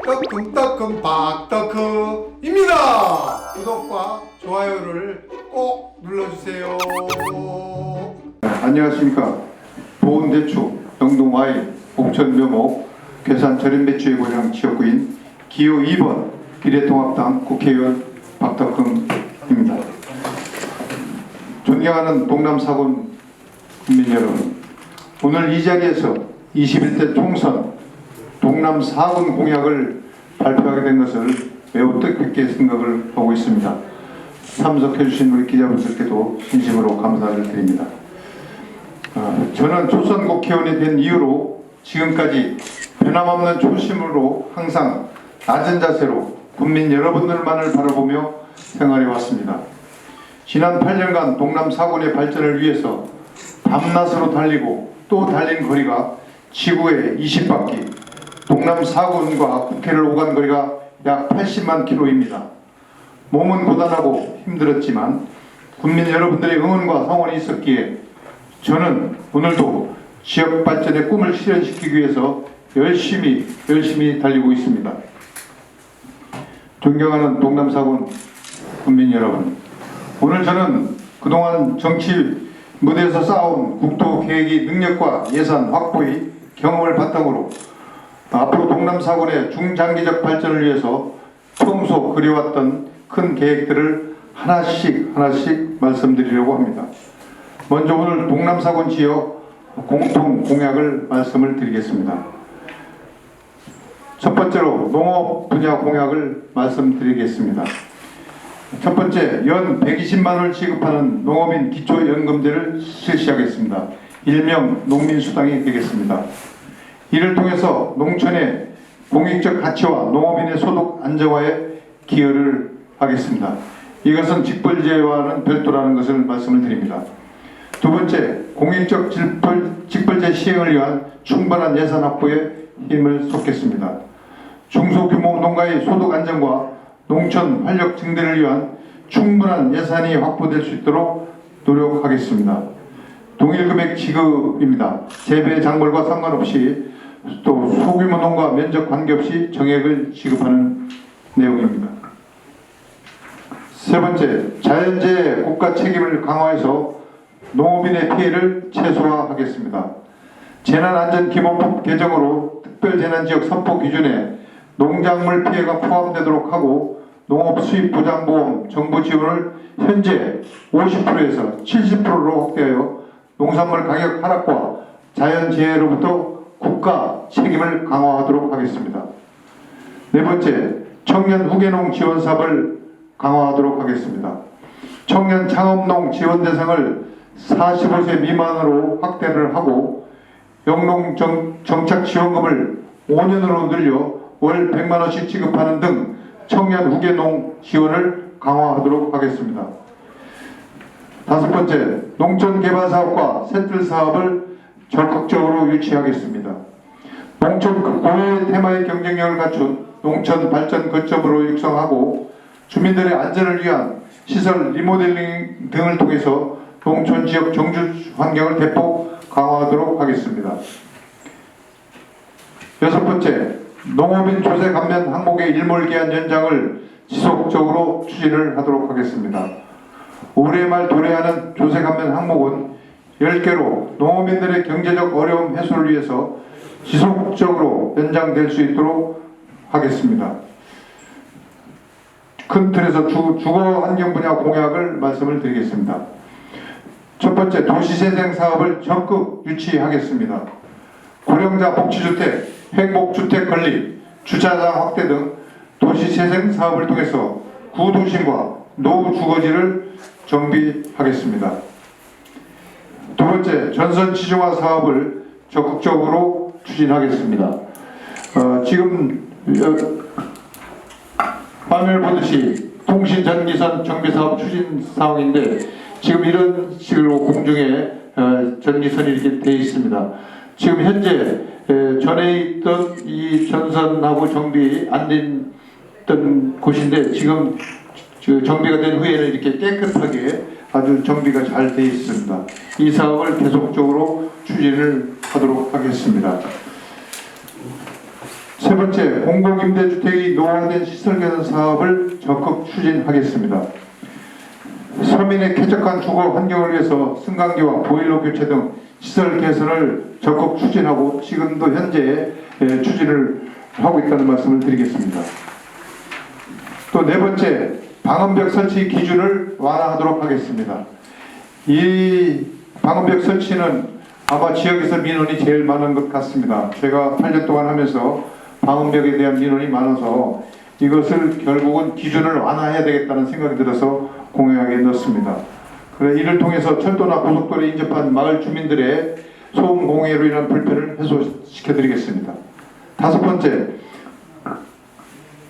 떡금떡금 박떡금입니다. 구독과 좋아요를 꼭 눌러주세요. 안녕하십니까. 보은대추, 영동와이, 옥천묘목, 괴산 절임배추의 고장 지역구인 기호 2번 비례통합당 국회의원 박덕흠입니다. 존경하는 동남사군 국민 여러분, 오늘 이 자리에서 21대 총선 동남사군 공약을 발표하게 된 것을 매우 뜻깊게 생각을 하고 있습니다. 참석해 주신 우리 기자분들께도 진심으로 감사를 드립니다. 저는 조선 국회의원이 된 이후로 지금까지 변함없는 초심으로 항상 낮은 자세로 국민 여러분들만을 바라보며 생활해 왔습니다. 지난 8년간 동남사군의 발전을 위해서 밤낮으로 달리고 또 달린 거리가 지구의 20바퀴, 동남사군과 국회를 오간 거리가 약 80만 킬로입니다. 몸은 고단하고 힘들었지만 국민 여러분들의 응원과 성원이 있었기에 저는 오늘도 지역 발전의 꿈을 실현시키기 위해서 열심히 달리고 있습니다. 존경하는 동남사군 국민 여러분, 오늘 저는 그동안 정치 무대에서 쌓아온 국토 계획의 능력과 예산 확보의 경험을 바탕으로 앞으로 동남사군의 중장기적 발전을 위해서 평소 그려왔던 큰 계획들을 하나씩 말씀드리려고 합니다. 먼저 오늘 동남사군 지역 공통 공약을 말씀을 드리겠습니다. 첫 번째로 농업 분야 공약을 말씀드리겠습니다. 첫 번째, 연 120만 원을 지급하는 농업인 기초연금제를 실시하겠습니다. 일명 농민수당이 되겠습니다. 이를 통해서 농촌의 공익적 가치와 농업인의 소득 안정화에 기여를 하겠습니다. 이것은 직벌제와는 별도라는 것을 말씀을 드립니다. 두 번째, 공익적 직벌제 시행을 위한 충분한 예산 확보에 힘을 쏟겠습니다. 중소규모 농가의 소득 안정과 농촌 활력 증대를 위한 충분한 예산이 확보될 수 있도록 노력하겠습니다. 동일 금액 지급입니다. 재배 작물과 상관없이 또 소규모 농가 면적 관계없이 정액을 지급하는 내용입니다. 세 번째, 자연재해 국가 책임을 강화해서 농업인의 피해를 최소화하겠습니다. 재난안전기본법 개정으로 특별재난지역 선포 기준에 농작물 피해가 포함되도록 하고 농업수입보장보험 정부 지원을 현재 50%에서 70%로 확대하여 농산물 가격 하락과 자연재해로부터 국가 책임을 강화하도록 하겠습니다. 네 번째, 청년 후계농 지원 사업을 강화하도록 하겠습니다. 청년 창업농 지원 대상을 45세 미만으로 확대를 하고 영농 정착 지원금을 5년으로 늘려 월 100만 원씩 지급하는 등 청년 후계농 지원을 강화하도록 하겠습니다. 다섯 번째, 농촌 개발 사업과 세틀 사업을 적극적으로 유치하겠습니다. 농촌 고유의 테마의 경쟁력을 갖춘 농촌 발전 거점으로 육성하고 주민들의 안전을 위한 시설 리모델링 등을 통해서 농촌 지역 정주 환경을 대폭 강화하도록 하겠습니다. 여섯 번째, 농업인 조세 감면 항목의 일몰기한 연장을 지속적으로 추진을 하도록 하겠습니다. 올해 말 도래하는 조세 감면 항목은 10개로 농업인들의 경제적 어려움 해소를 위해서 지속적으로 연장될 수 있도록 하겠습니다. 큰 틀에서 주거 환경 분야 공약을 말씀을 드리겠습니다. 첫 번째, 도시재생 사업을 적극 유치하겠습니다. 고령자 복지주택, 행복주택 건립, 주차장 확대 등 도시재생 사업을 통해서 구도심과 노후 주거지를 정비하겠습니다. 두 번째, 전선 지중화 사업을 적극적으로 추진하겠습니다. 지금 화면을 보듯이 통신전기선 정비사업 추진 상황인데 지금 이런 식으로 공중에 전기선이 이렇게 되어 있습니다. 지금 현재 전에 있던 이 전선하고 정비 안 됐던 곳인데 지금 정비가 된 후에는 이렇게 깨끗하게 아주 정비가 잘 되어 있습니다. 이 사업을 계속적으로 추진을 하도록 하겠습니다. 세 번째, 공공임대주택이 노후화된 시설 개선 사업을 적극 추진하겠습니다. 서민의 쾌적한 주거 환경을 위해서 승강기와 보일러 교체 등 시설 개선을 적극 추진하고 지금도 현재 추진을 하고 있다는 말씀을 드리겠습니다. 또 네 번째, 방음벽 설치 기준을 완화하도록 하겠습니다. 이 방음벽 설치는 아마 지역에서 민원이 제일 많은 것 같습니다. 제가 8년 동안 하면서 방음벽에 대한 민원이 많아서 이것을 결국은 기준을 완화해야 되겠다는 생각이 들어서 공약에 넣습니다. 그래서 이를 통해서 철도나 고속도로에 인접한 마을 주민들의 소음 공해로 인한 불편을 해소시켜드리겠습니다. 다섯 번째,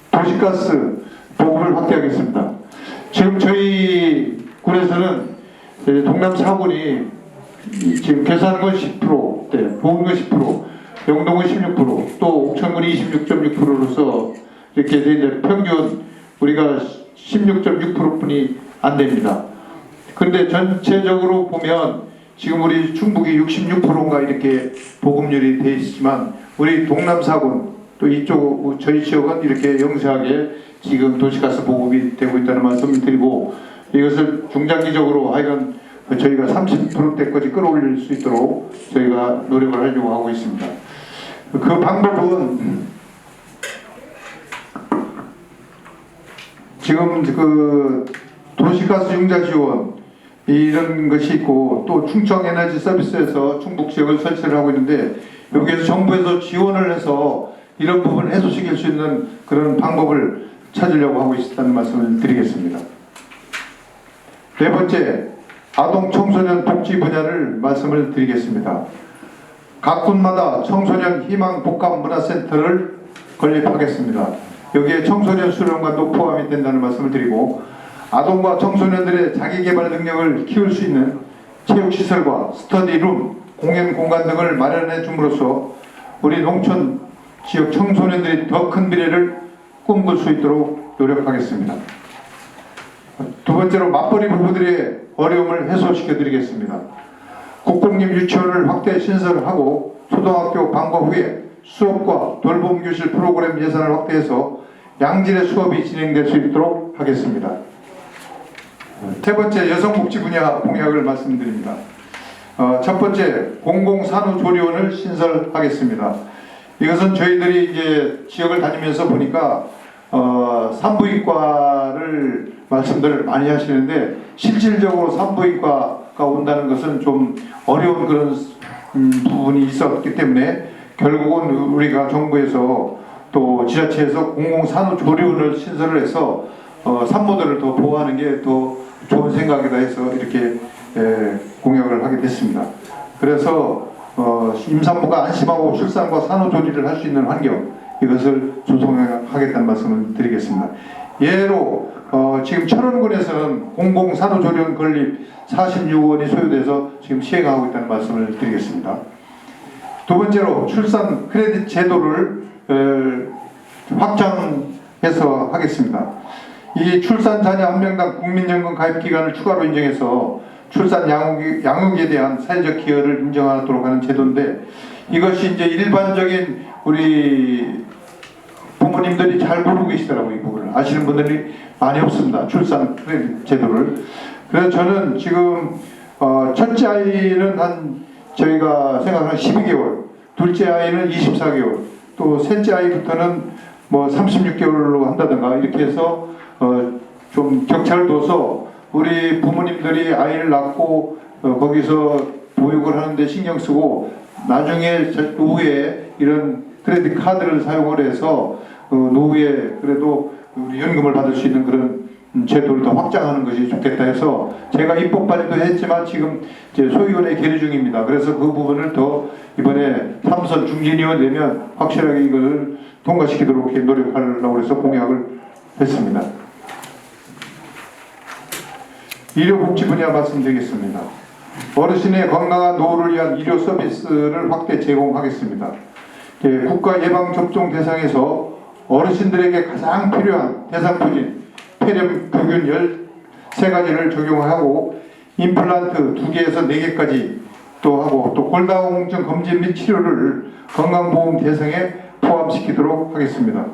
도시가스 보급을 확대하겠습니다. 지금 저희 군에서는 동남 4군이 지금 계산한 건 10%, 보급은 10%, 영동은 16%, 또 옥천군이 26.6%로서 이렇게 이제 평균 우리가 16.6%뿐이 안 됩니다. 그런데 전체적으로 보면 지금 우리 충북이 66%인가 이렇게 보급률이 돼 있지만 우리 동남 4군 또 이쪽 저희 지역은 이렇게 영세하게 지금 도시가스 보급이 되고 있다는 말씀을 드리고 이것을 중장기적으로 하여간 저희가 30%대까지 끌어올릴 수 있도록 저희가 노력을 하려고 하고 있습니다. 그 방법은 지금 그 도시가스 융자 지원 이런 것이 있고 또 충청에너지 서비스에서 충북 지역을 설치를 하고 있는데 여기에서 정부에서 지원을 해서 이런 부분을 해소시킬 수 있는 그런 방법을 찾으려고 하고 있다는 말씀을 드리겠습니다. 네 번째, 아동 청소년 복지 분야를 말씀을 드리겠습니다. 각 군마다 청소년 희망 복합 문화센터를 건립하겠습니다. 여기에 청소년 수련관도 포함이 된다는 말씀을 드리고 아동과 청소년들의 자기개발 능력을 키울 수 있는 체육시설과 스터디룸, 공연 공간 등을 마련해 줌으로써 우리 농촌 지역 청소년들이 더 큰 미래를 꿈꿀 수 있도록 노력하겠습니다. 두 번째로 맞벌이 부부들의 어려움을 해소시켜 드리겠습니다. 국공립 유치원을 확대 신설하고 초등학교 방과 후에 수업과 돌봄 교실 프로그램 예산을 확대해서 양질의 수업이 진행될 수 있도록 하겠습니다. 세 번째, 여성복지 분야 공약을 말씀드립니다. 첫 번째, 공공산후조리원을 신설하겠습니다. 이것은 저희들이 이제 지역을 다니면서 보니까 산부인과를 말씀들을 많이 하시는데 실질적으로 산부인과가 온다는 것은 좀 어려운 그런 부분이 있었기 때문에 결국은 우리가 정부에서 또 지자체에서 공공산후조리원을 신설을 해서 산모들을 더 보호하는 게 더 좋은 생각이다 해서 이렇게 공약을 하게 됐습니다. 그래서 임산부가 안심하고 출산과 산후조리를 할 수 있는 환경 이것을 조성하겠다는 말씀을 드리겠습니다. 예로 지금 철원군에서는 공공산후조리원 건립 46원이 소요돼서 지금 시행하고 있다는 말씀을 드리겠습니다. 두 번째로 출산 크레딧 제도를 확장해서 하겠습니다. 이 출산 자녀 한 명당 국민연금 가입 기간을 추가로 인정해서 출산 양육에 대한 사회적 기여를 인정하도록 하는 제도인데 이것이 이제 일반적인 우리 부모님들이 잘 모르고 계시더라고요. 이 부분을 아시는 분들이 많이 없습니다. 출산 크레딧 제도를. 그래서 저는 지금 첫째 아이는 저희가 생각하는 12개월, 둘째 아이는 24개월, 또 셋째 아이부터는 뭐 36개월로 한다든가 이렇게 해서 좀 격차를 둬서 우리 부모님들이 아이를 낳고 거기서 보육을 하는데 신경 쓰고 나중에 노후에 이런 크레딧 카드를 사용을 해서 노후에 그래도 우리 연금을 받을 수 있는 그런 제도를 더 확장하는 것이 좋겠다 해서 제가 입법 발의도 했지만 지금 이제 소위원회 계류 중입니다. 그래서 그 부분을 더 이번에 삼선 중진위원 되면 확실하게 이걸 통과시키도록 노력하려고 해서 공약을 했습니다. 의료복지 분야 말씀드리겠습니다. 어르신의 건강한 노후를 위한 의료 서비스를 확대 제공하겠습니다. 국가 예방접종 대상에서 어르신들에게 가장 필요한 대상포진 폐렴균 13가지를 적용하고 임플란트 2개에서 4개까지 또 하고 또 골다공증 검진 및 치료를 건강보험 대상에 포함시키도록 하겠습니다.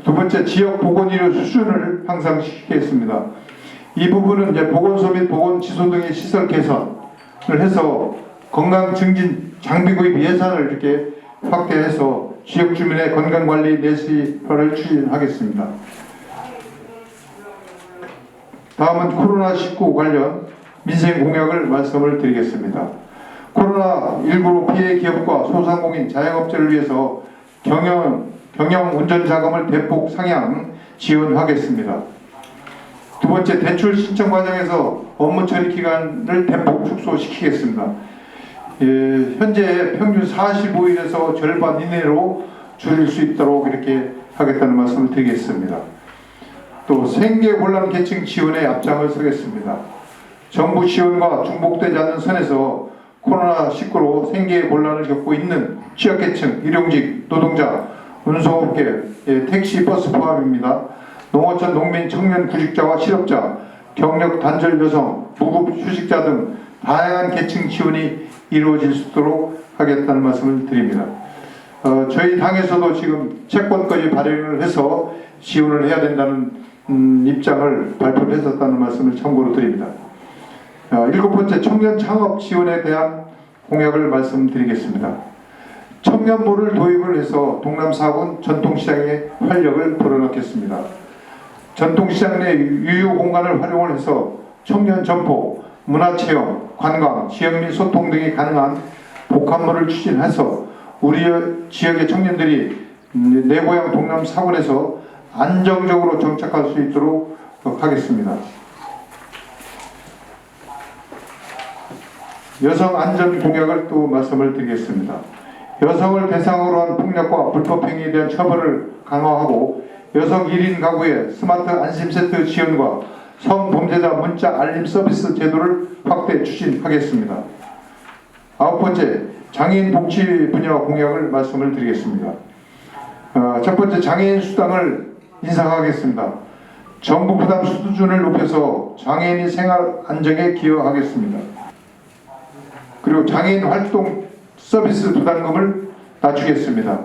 두 번째, 지역 보건의료 수준을 향상시키겠습니다. 이 부분은 이제 보건소 및 보건지소 등의 시설 개선을 해서 건강 증진 장비 구입 예산을 이렇게 확대해서 지역 주민의 건강 관리 내시화를 추진하겠습니다. 다음은 코로나19 관련 민생 공약을 말씀을 드리겠습니다. 코로나19 피해 기업과 소상공인 자영업자를 위해서 경영 운전 자금을 대폭 상향 지원하겠습니다. 두 번째, 대출 신청 과정에서 업무 처리 기간을 대폭 축소시키겠습니다. 현재 평균 45일에서 절반 이내로 줄일 수 있도록 이렇게 하겠다는 말씀을 드리겠습니다. 또 생계곤란 계층 지원에 앞장을 서겠습니다. 정부 지원과 중복되지 않는 선에서 코로나19로 생계곤란을 겪고 있는 취약계층, 일용직, 노동자, 운송업계, 택시, 버스 포함입니다. 농어촌, 농민, 청년, 구직자와 실업자, 경력 단절 여성, 무급 휴직자 등 다양한 계층 지원이 이루어질 수 있도록 하겠다는 말씀을 드립니다. 저희 당에서도 지금 채권까지 발행을 해서 지원을 해야 된다는 입장을 발표를 했었다는 말씀을 참고로 드립니다. 일곱 번째, 청년 창업 지원에 대한 공약을 말씀드리겠습니다. 청년몰을 도입을 해서 동남 4군 전통시장의 활력을 불어넣겠습니다. 전통시장 내 유휴 공간을 활용을 해서 청년 점포, 문화체험, 관광, 지역민 소통 등이 가능한 복합몰을 추진해서 우리 지역의 청년들이 내 고향 동남 4군에서 안정적으로 정착할 수 있도록 하겠습니다. 여성 안전 공약을 또 말씀을 드리겠습니다. 여성을 대상으로 한 폭력과 불법행위에 대한 처벌을 강화하고 여성 1인 가구의 스마트 안심세트 지원과 성범죄자 문자 알림 서비스 제도를 확대 추진하겠습니다. 아홉 번째, 장애인 복지 분야 공약을 말씀을 드리겠습니다. 첫 번째, 장애인 수당을 인상하겠습니다. 정부 부담 수준을 높여서 장애인의 생활 안정에 기여하겠습니다. 그리고 장애인 활동 서비스 부담금을 낮추겠습니다.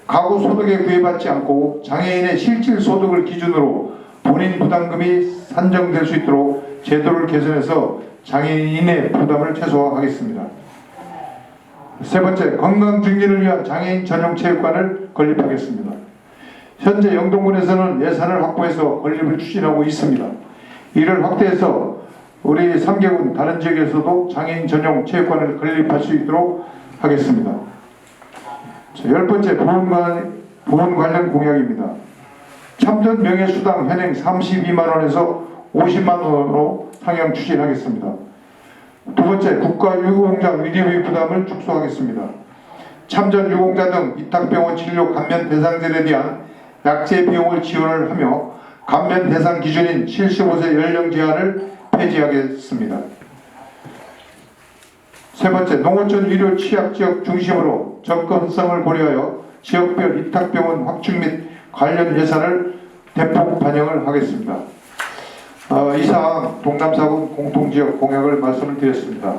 가구 소득에 구애받지 않고 장애인의 실질 소득을 기준으로 본인 부담금이 산정될 수 있도록 제도를 개선해서 장애인의 부담을 최소화하겠습니다. 세 번째, 건강 증진을 위한 장애인 전용 체육관을 건립하겠습니다. 현재 영동군에서는 예산을 확보해서 건립을 추진하고 있습니다. 이를 확대해서 우리 3개군 다른 지역에서도 장애인 전용 체육관을 건립할 수 있도록 하겠습니다. 열 번째, 보험 관련 공약입니다. 참전 명예수당 현행 32만원에서 50만원으로 상향 추진하겠습니다. 두 번째, 국가유공자 의료비 부담을 축소하겠습니다. 참전 유공자 등 위탁병원 진료 감면 대상들에 대한 약제 비용을 지원을 하며 감면 대상 기준인 75세 연령 제한을 폐지하겠습니다. 세 번째, 농어촌 의료 취약 지역 중심으로 접근성을 고려하여 지역별 위탁병원 확충 및 관련 예산을 대폭 반영을 하겠습니다. 이상 동남 4군 공통지역 공약을 말씀을 드렸습니다.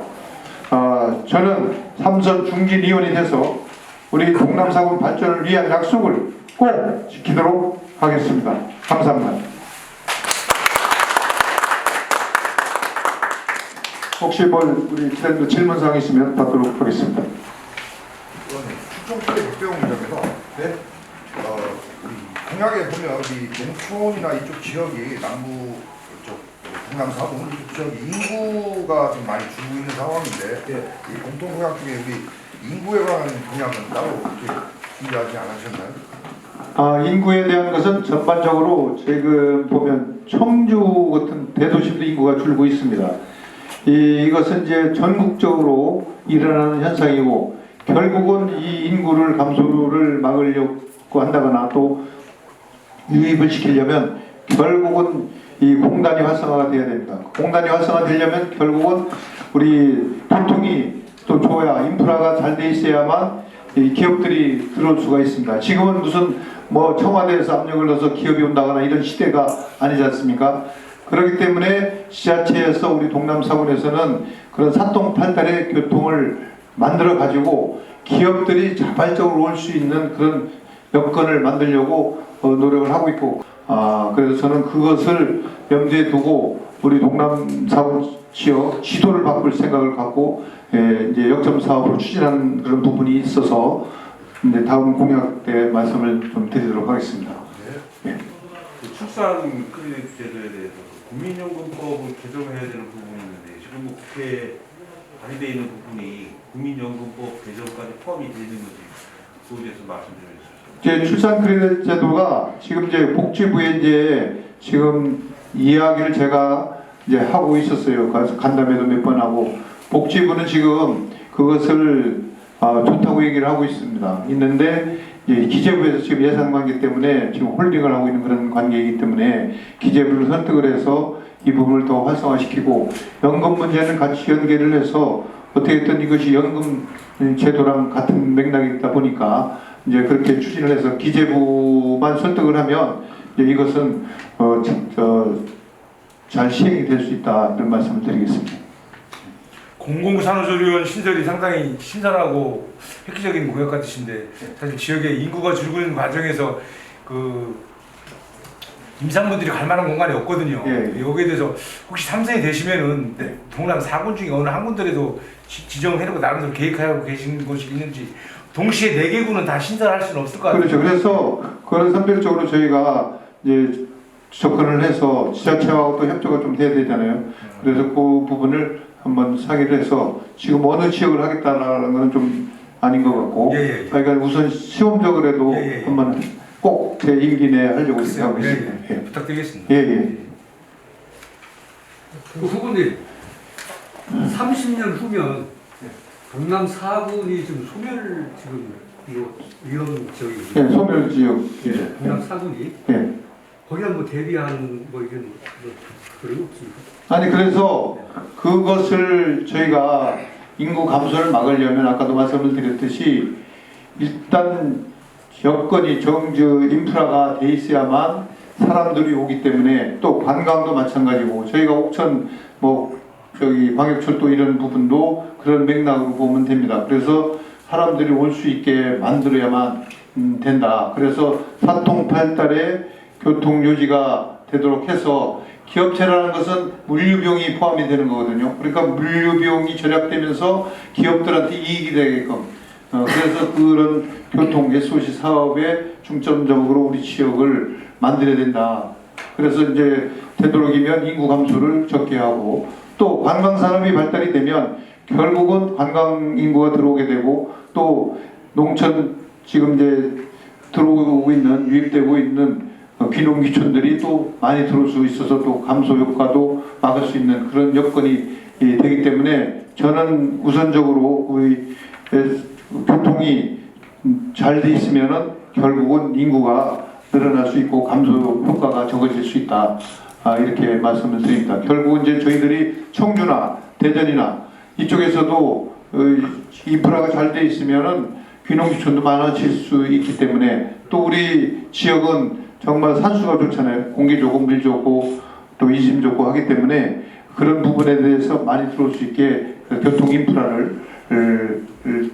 저는 3선 중진위원이 돼서 우리 동남 4군 발전을 위한 약속을 꼭 지키도록 하겠습니다. 감사합니다. 혹시 우리 기자님들 질문사항 있으면 받도록 하겠습니다. 충청도의 백병원장에서 공약에 보면 이 농촌이나 이쪽 지역이 남부 쪽 동남 4군 이쪽 지역이 인구가 좀 많이 줄고 있는 상황인데 이 공통 공약 중에 우리 인구에 관한 공약은 따로 이렇게 준비하지 않으셨나요? 인구에 대한 것은 전반적으로 지금 보면 청주 같은 대도시도 인구가 줄고 있습니다. 이것은 이제 전국적으로 일어나는 현상이고 결국은 이 인구를 감소를 막으려고 한다거나 또 유입을 시키려면 결국은 이 공단이 활성화가 돼야 됩니다. 공단이 활성화되려면 결국은 우리 교통이 또 좋아야 인프라가 잘 돼 있어야만 이 기업들이 들어올 수가 있습니다. 지금은 무슨 청와대에서 압력을 넣어서 기업이 온다거나 이런 시대가 아니지 않습니까? 그렇기 때문에 지자체에서 우리 동남 4군에서는 그런 사통팔달의 교통을 만들어 가지고 기업들이 자발적으로 올 수 있는 그런 여건을 만들려고 노력을 하고 있고, 그래서 저는 그것을 염두에 두고 우리 동남 사업 지역 지도를 바꿀 생각을 갖고 이제 역점 사업으로 추진하는 그런 부분이 있어서 이제 다음 공약 때 말씀을 좀 드리도록 하겠습니다. 네. 그 출산 크레딧 제도에 대해서 국민연금법을 개정해야 되는 부분이 있는데 지금 뭐 국회에 발의되어 있는 부분이 국민연금법 개정까지 포함이 되어 있는 건지 그거에 대해서 말씀 좀 해주세요. 이제 출산 크레딧 제도가 지금 이제 복지부에 이제 지금 이야기를 제가 이제 하고 있었어요. 그래서 간담회도 몇 번 하고 복지부는 지금 그것을 좋다고 얘기를 하고 있는데 이제 기재부에서 지금 예산 관계 때문에 지금 홀딩을 하고 있는 그런 관계이기 때문에 기재부를 선택을 해서 이 부분을 더 활성화시키고 연금 문제는 같이 연계를 해서 어떻게든 이것이 연금 제도랑 같은 맥락이다 보니까 이제 그렇게 추진을 해서 기재부만 설득을 하면 이제 이것은 잘 시행이 될 수 있다 이런 말씀을 드리겠습니다. 공공부 산후조리원 신설이 상당히 신선하고 획기적인 공약 같으신데 사실 지역의 인구가 줄고 있는 과정에서 그 임산부들이 갈 만한 공간이 없거든요. 예. 여기에 대해서 혹시 상생이 되시면은 동남 4군 중에 어느 한 군데라도 지정해놓고 나름대로 계획하고 계신 곳이 있는지 동시에 4개 군은 다 신설할 수는 없을 것 같아요. 그렇죠. 그래서 그런 선별적으로 저희가 이제 접근을 해서 지자체하고 또 협조가 좀 돼야 되잖아요. 그래서 그 부분을 한번 상의를 해서 지금 어느 지역을 하겠다라는 건 좀 아닌 것 같고, 예. 그러니까 우선 시험적으로라도 예. 한번 꼭 제 임기 내에 하려고 생각하고 있습니다. 예. 부탁드리겠습니다. 예. 그 후보님, 30년 후면 경남 4군이 지금 소멸 지금 위험 지역이거든요. 예, 소멸 지역. 예. 경남 4군이 예. 거기다 뭐 대비한 뭐 이런 그런 거 없습니까? 아니 그래서 그것을 저희가 인구 감소를 막으려면 아까도 말씀을 드렸듯이 일단 여건이 정주 인프라가 돼 있어야만 사람들이 오기 때문에 또 관광도 마찬가지고 저희가 옥천 뭐 저기 광역철도 이런 부분도 그런 맥락으로 보면 됩니다. 그래서 사람들이 올 수 있게 만들어야만 된다. 그래서 사통팔달의 교통 요지가 되도록 해서 기업체라는 것은 물류비용이 포함이 되는 거거든요. 그러니까 물류비용이 절약되면서 기업들한테 이익이 되게끔 그래서 그런 교통 SOC 사업에 중점적으로 우리 지역을 만들어야 된다. 그래서 이제 되도록이면 인구 감소를 적게 하고 또 관광 산업이 발달이 되면 결국은 관광 인구가 들어오게 되고 또 농촌 지금 이제 들어오고 있는 유입되고 있는 귀농귀촌들이 또 많이 들어올 수 있어서 또 감소 효과도 막을 수 있는 그런 여건이 되기 때문에 저는 우선적으로 우리 교통이 잘 돼 있으면은 결국은 인구가 늘어날 수 있고 감소 효과가 적어질 수 있다. 이렇게 말씀을 드립니다. 결국은 이제 저희들이 청주나 대전이나 이쪽에서도 인프라가 잘 돼 있으면은 귀농귀촌도 많아질 수 있기 때문에 또 우리 지역은 정말 산수가 좋잖아요. 공기 좋고 물 좋고 또 인심 좋고 하기 때문에 그런 부분에 대해서 많이 들어올 수 있게 교통 인프라를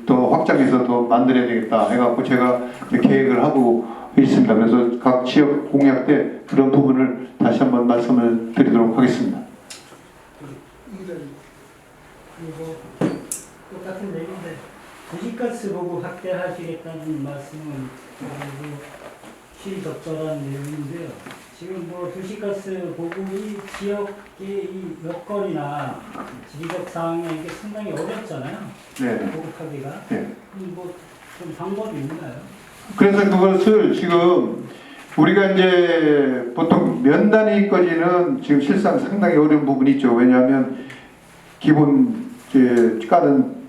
더 확장해서 더 만들어야 되겠다 해갖고 제가 계획을 하고 있습니다. 그래서 각 지역 공약 때 그런 부분을 다시 한번 말씀을 드리도록 하겠습니다. 그리고 똑같은 내용인데 도시가스 보고 확대하시겠다는 말씀은 시적절한 내용인데요. 지금 뭐 도시가스 보급이 지역의 이 여건이나 지리적 상황에 이게 상당히 어렵잖아요. 네. 보급하기가. 네. 뭐좀 방법이 있나요? 그래서 그것을 지금 우리가 이제 보통 면 단위까지는 지금 실상 상당히 어려운 부분이 있죠. 왜냐하면 기본 까는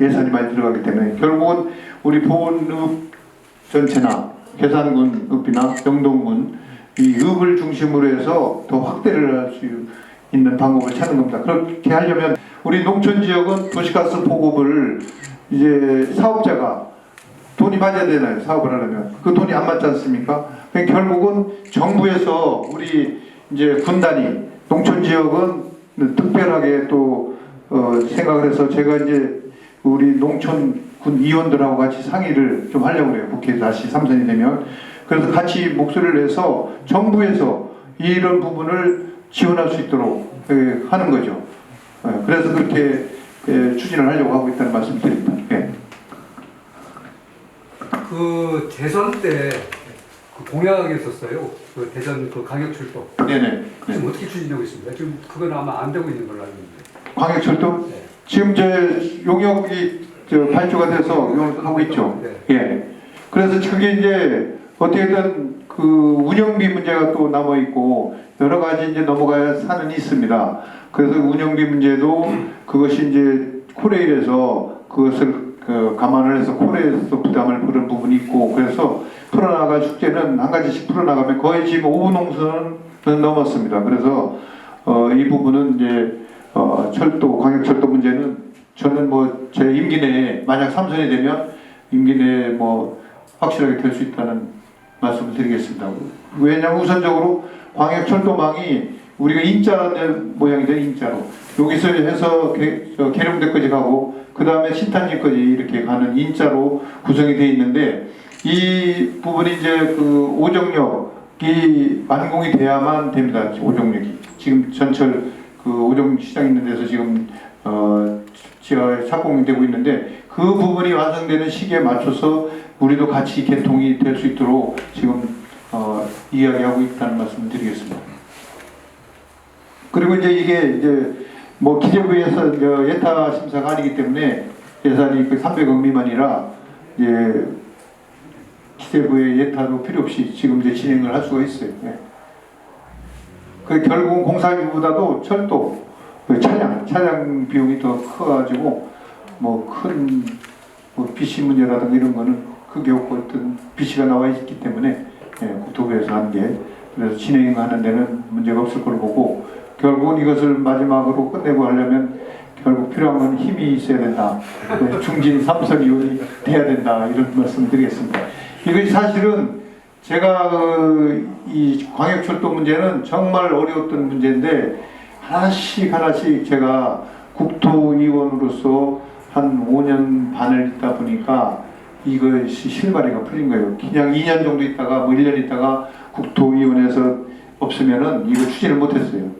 예산이 많이 들어가기 때문에 결국은 우리 보건읍 전체나 계산군 읍이나 영동군 이 읍을 중심으로 해서 더 확대를 할 수 있는 방법을 찾는 겁니다. 그렇게 하려면 우리 농촌 지역은 도시가스 보급을 이제 사업자가 돈이 맞아야 되나요? 사업을 하려면 그 돈이 안 맞지 않습니까? 그러니까 결국은 정부에서 우리 이제 군단위 농촌 지역은 특별하게 또 생각을 해서 제가 이제 우리 농촌군 의원들하고 같이 상의를 좀 하려고 그래요. 국회에 다시 삼선이 되면. 그래서 같이 목소리를 내서 정부에서 이런 부분을 지원할 수 있도록 하는 거죠. 그래서 그렇게 추진을 하려고 하고 있다는 말씀 드립니다. 예. 그 대선 때 그 공약이 있었어요. 그 대전 그 강역 출동. 네네. 지금 어떻게 추진하고 있습니다. 지금 그건 아마 안 되고 있는 걸로 알고 있는데. 광역철도? 네. 지금 이제 용역이 발주가 돼서 용역을 하고 있죠. 네. 예. 그래서 저게 이제 어떻게든 그 운영비 문제가 또 남아 있고 여러 가지 이제 넘어가야 산은 있습니다. 그래서 운영비 문제도 그것이 이제 코레일에서 그것을 감안을 해서 코레일에서 부담을 부른 부분이 있고 그래서 풀어나갈 숙제는 한 가지씩 풀어나가면 거의 지금 5분 농선은 넘었습니다. 그래서 이 부분은 이제 철도 광역철도 문제는 저는 뭐 제 임기 내에 만약 삼선이 되면 임기 내에 뭐 확실하게 될 수 있다는 말씀을 드리겠습니다. 왜냐하면 우선적으로 광역철도망이 우리가 인자 모양이죠. 인자로 여기서 해서 계룡대까지 가고 그 다음에 신탄리까지 이렇게 가는 인자로 구성이 되어 있는데 이 부분이 이제 그 오정역이 완공이 돼야만 됩니다. 오정역이 지금 전철 그 오정 시장 있는 데서 지금 지하 착공이 되고 있는데 그 부분이 완성되는 시기에 맞춰서 우리도 같이 개통이 될 수 있도록 지금 이야기하고 있다는 말씀을 드리겠습니다. 그리고 이제 이게 이제 뭐 기재부에서 예타 심사가 아니기 때문에 예산이 그 300억 미만이라 이제 기재부의 예타도 필요 없이 지금 이제 진행을 할 수가 있어요. 네. 그 결국은 공사비보다도 철도 그 차량 비용이 더 커가지고 뭐 큰 뭐 비시 문제라든가 이런 거는 크게 없고 어떤 비시가 나와 있기 때문에 국토부에서 한 게 그래서 진행하는 데는 문제가 없을 걸로 보고 결국은 이것을 마지막으로 끝내고 하려면 결국 필요한 건 힘이 있어야 된다. 중진 삼선 의원이 돼야 된다. 이런 말씀을 드리겠습니다. 이것이 사실은 제가 이 광역철도 문제는 정말 어려웠던 문제인데 하나씩 제가 국토의원으로서 한 5년 반을 있다 보니까 이것이 실마리가 풀린 거예요. 그냥 2년 정도 있다가 뭐 1년 있다가 국토의원에서 없으면은 이거 추진을 못했어요.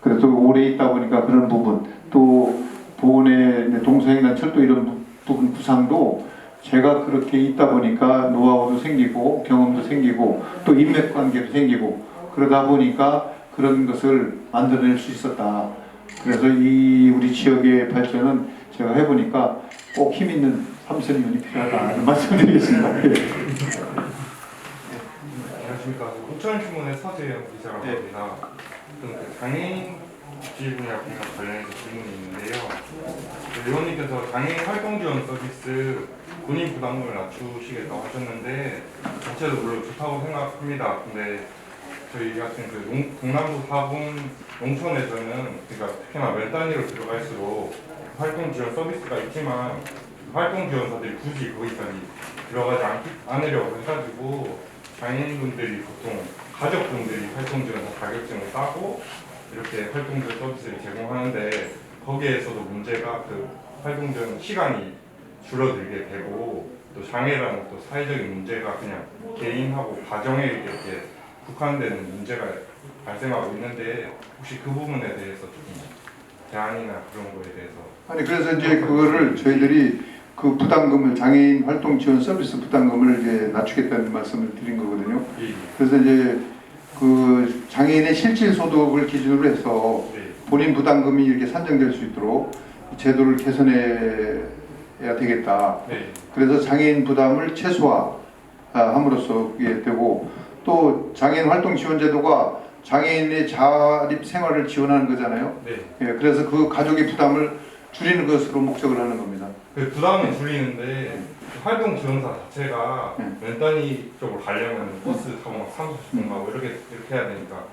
그래서 오래 있다 보니까 그런 부분 또 보훈의 동서행단 철도 이런 부분 구상도 제가 그렇게 있다 보니까 노하우도 생기고 경험도 생기고 또 인맥관계도 생기고 그러다 보니까 그런 것을 만들어낼 수 있었다. 그래서 이 우리 지역의 발전은 제가 해보니까 꼭 힘 있는 삼선의원이 필요하다는 말씀드리겠습니다. 안녕하십니까. 공천신문의 서재영 기자라고 합니다. 저는 장애인 복지분야 공약 관련해서 질문이 있는데요. 의원님께서 장애인 활동지원 서비스 본인 부담금을 낮추시겠다고 하셨는데 자체도 물론 좋다고 생각합니다. 근데 저희 같은 그 동남부 4분 농촌에서는 그러니까 특히나 면 단위로 들어갈수록 활동 지원 서비스가 있지만 활동 지원사들이 굳이 거기까지 들어가지 않으려고 해가지고 장애인분들이 보통 가족분들이 활동 지원사 자격증을 따고 이렇게 활동 지원 서비스를 제공하는데 거기에서도 문제가 그 활동 지원 시간이 줄어들게 되고 또 장애라는 또 사회적인 문제가 그냥 개인하고 가정에 이렇게 국한되는 문제가 발생하고 있는데 혹시 그 부분에 대해서 조금 대안이나 그런 거에 대해서 아니 그래서 이제 그거를 저희들이 그 부담금을 장애인 활동 지원 서비스 부담금을 이제 낮추겠다는 말씀을 드린 거거든요. 그래서 이제 그 장애인의 실질 소득을 기준으로 해서 본인 부담금이 이렇게 산정될 수 있도록 제도를 개선해야 되겠다. 그래서 장애인 부담을 최소화함으로써 그게 되고 또 장애인 활동 지원 제도가 장애인의 자립 생활을 지원하는 거잖아요. 예, 그래서 그 가족의 부담을 줄이는 것으로 목적을 하는 겁니다. 그 부담은 줄이는데 활동 지원사 자체가 면 단위 쪽으로 가려면 버스 타고 막 30분 가고 이렇게 해야 되니까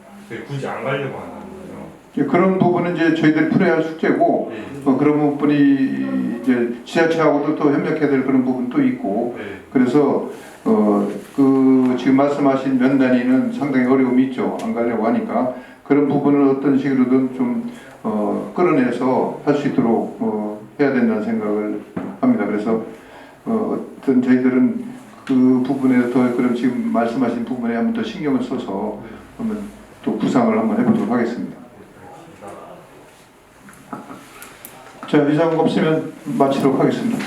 굳이 안 가려고 하는 거예요. 예, 그런 부분은 이제 저희들이 풀어야 할 숙제고 그런 부분이 이제 지자체하고도 또 협력해야 될 그런 부분도 있고 그래서 그 지금 말씀하신 면 단위는 상당히 어려움이 있죠. 안 가려고 하니까 그런 부분을 어떤 식으로든 좀 끌어내서 할 수 있도록 해야 된다는 생각을 합니다. 그래서 어떤 저희들은 그 부분에 더 그럼 지금 말씀하신 부분에 한번 더 신경을 써서 한번 또 구상을 한번 해보도록 하겠습니다. 자, 이상 없으면 마치도록 하겠습니다.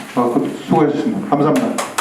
수고하셨습니다. 감사합니다.